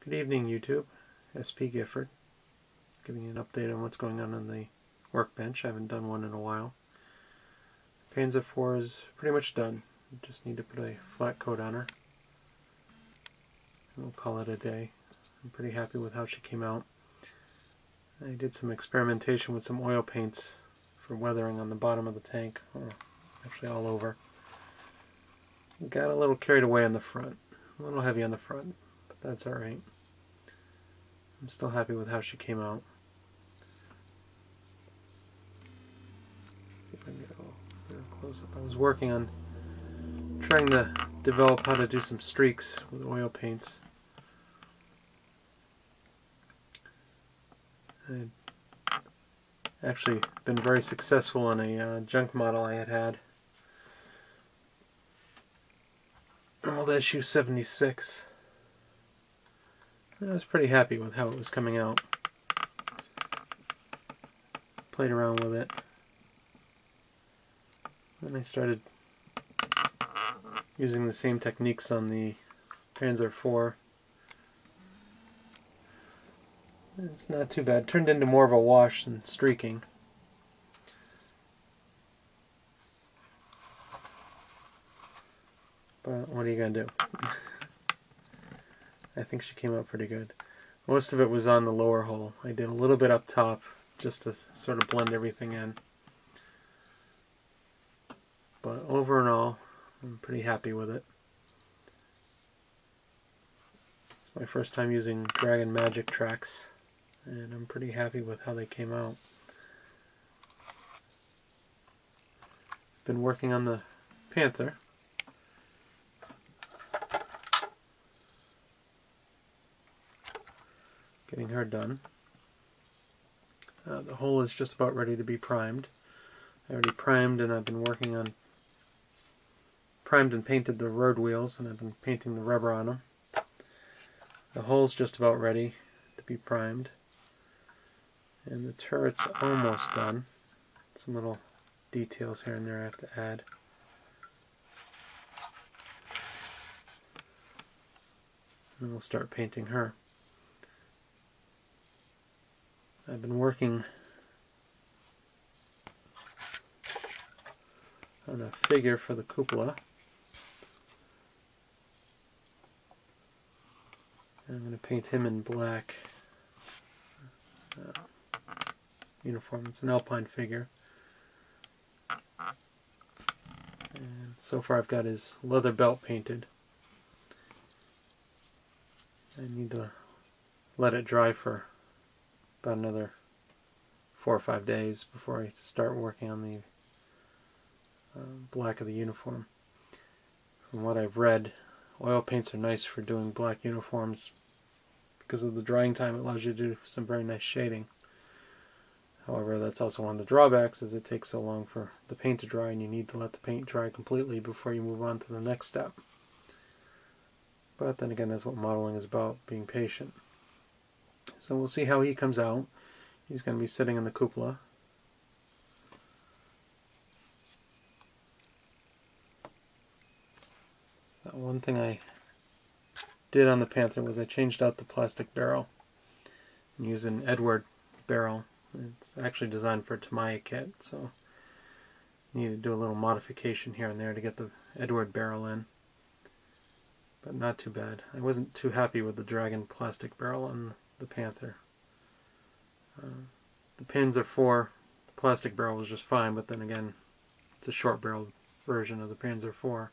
Good evening, YouTube. SP Gifford, giving you an update on what's going on the workbench. I haven't done one in a while. Panzer IV is pretty much done. Just need to put a flat coat on her. And we'll call it a day. I'm pretty happy with how she came out. I did some experimentation with some oil paints for weathering on the bottom of the tank, or actually all over. Got a little carried away on the front. A little heavy on the front, but that's alright. I'm still happy with how she came out. See if I can get a little close up. I was working on trying to develop how to do some streaks with oil paints. I'd actually been very successful on a junk model I had. Old issue 76. I was pretty happy with how it was coming out. Played around with it. Then I started using the same techniques on the Panzer IV. It's not too bad. Turned into more of a wash than streaking. But what are you going to do? I think she came out pretty good. Most of it was on the lower hull. I did a little bit up top just to sort of blend everything in. But overall, I'm pretty happy with it. It's my first time using Dragon Magic tracks, and I'm pretty happy with how they came out. Been working on the Panther. Getting her done. The hull is just about ready to be primed. I already primed, and I've been working on primed and painted the road wheels, and I've been painting the rubber on them. The hull's just about ready to be primed, and the turret's almost done. Some little details here and there I have to add. And we'll start painting her. I've been working on a figure for the cupola. I'm going to paint him in black uniform. It's an Alpine figure. And so far I've got his leather belt painted. I need to let it dry for about another 4 or 5 days before I start working on the black of the uniform. From what I've read, oil paints are nice for doing black uniforms. Because of the drying time, it allows you to do some very nice shading. However, that's also one of the drawbacks, is it takes so long for the paint to dry, and you need to let the paint dry completely before you move on to the next step. But then again, that's what modeling is about, being patient. So we'll see how he comes out. He's going to be sitting in the cupola. One thing I did on the Panther was I changed out the plastic barrel and used an Edward barrel. It's actually designed for a Tamiya kit, so I need to do a little modification here and there to get the Edward barrel in. But not too bad. I wasn't too happy with the Dragon plastic barrel on the Panther. The Panzer IV plastic barrel was just fine, but then again, it's a short barreled version of the Panzer IV.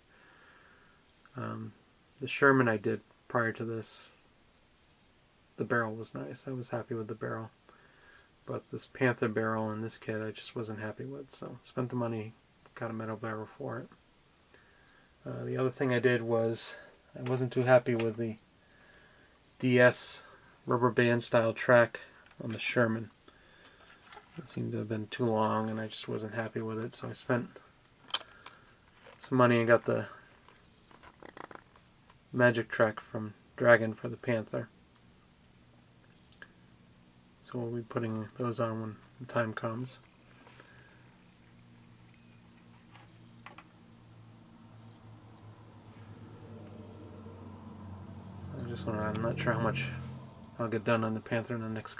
The Sherman I did prior to this, the barrel was nice. I was happy with the barrel. But this Panther barrel in this kit I just wasn't happy with, so spent the money, got a metal barrel for it. The other thing I did was, I wasn't too happy with the DS rubber band style track on the Sherman. It seemed to have been too long, and I just wasn't happy with it, so I spent some money and got the Magic track from Dragon for the Panther. So we'll be putting those on when the time comes. I'm not sure how much I'll get done on the Panther in the next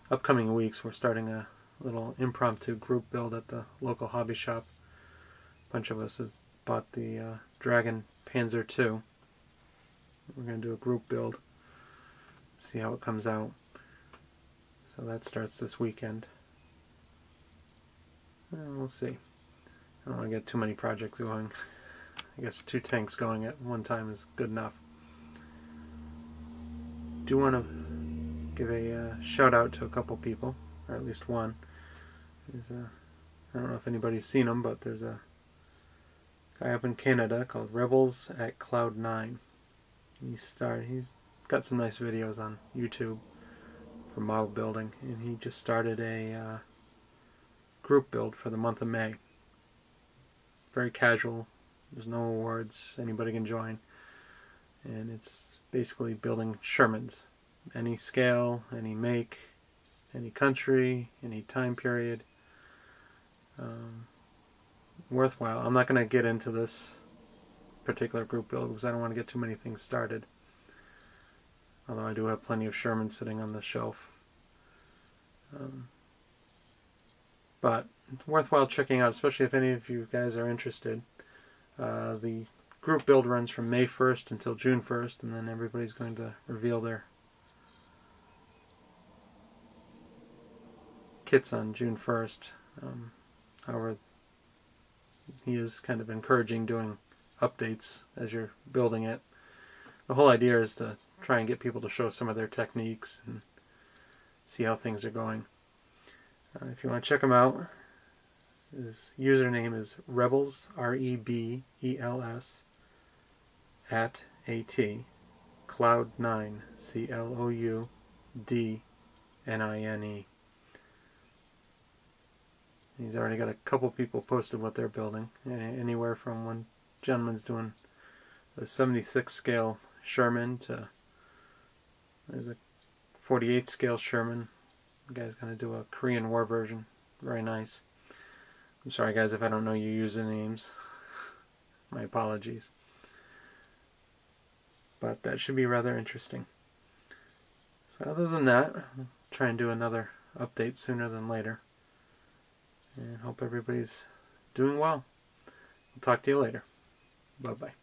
upcoming weeks. We're starting a little impromptu group build at the local hobby shop. A bunch of us have bought the Dragon Panzer II. We're going to do a group build, see how it comes out. So that starts this weekend. We'll see. I don't want to get too many projects going. I guess 2 tanks going at one time is good enough. Do want to give a shout out to a couple people, or at least one. I don't know if anybody's seen him, but there's a guy up in Canada called Rebels at Cloud 9. He's got some nice videos on YouTube for model building, and he just started a group build for the month of May. Very casual. There's no awards. Anybody can join, and it's basically building Shermans, any scale, any make, any country, any time period. Worthwhile. I'm not going to get into this particular group build because I don't want to get too many things started. Although I do have plenty of Shermans sitting on the shelf. But it's worthwhile checking out, especially if any of you guys are interested. The group build runs from May 1st until June 1st, and then everybody's going to reveal their kits on June 1st. However, he is kind of encouraging doing updates as you're building it. The whole idea is to try and get people to show some of their techniques and see how things are going. If you want to check him out, his username is Rebels, REBELS, @ Cloud9, CLOUDNINE. He's already got a couple people posted what they're building. Anywhere from one gentleman's doing a 76 scale Sherman to there's a 48 scale Sherman. The guy's going to do a Korean War version. Very nice. I'm sorry guys if I don't know your usernames. My apologies. But that should be rather interesting. So other than that, I'll try and do another update sooner than later. And hope everybody's doing well. I'll talk to you later. Bye-bye.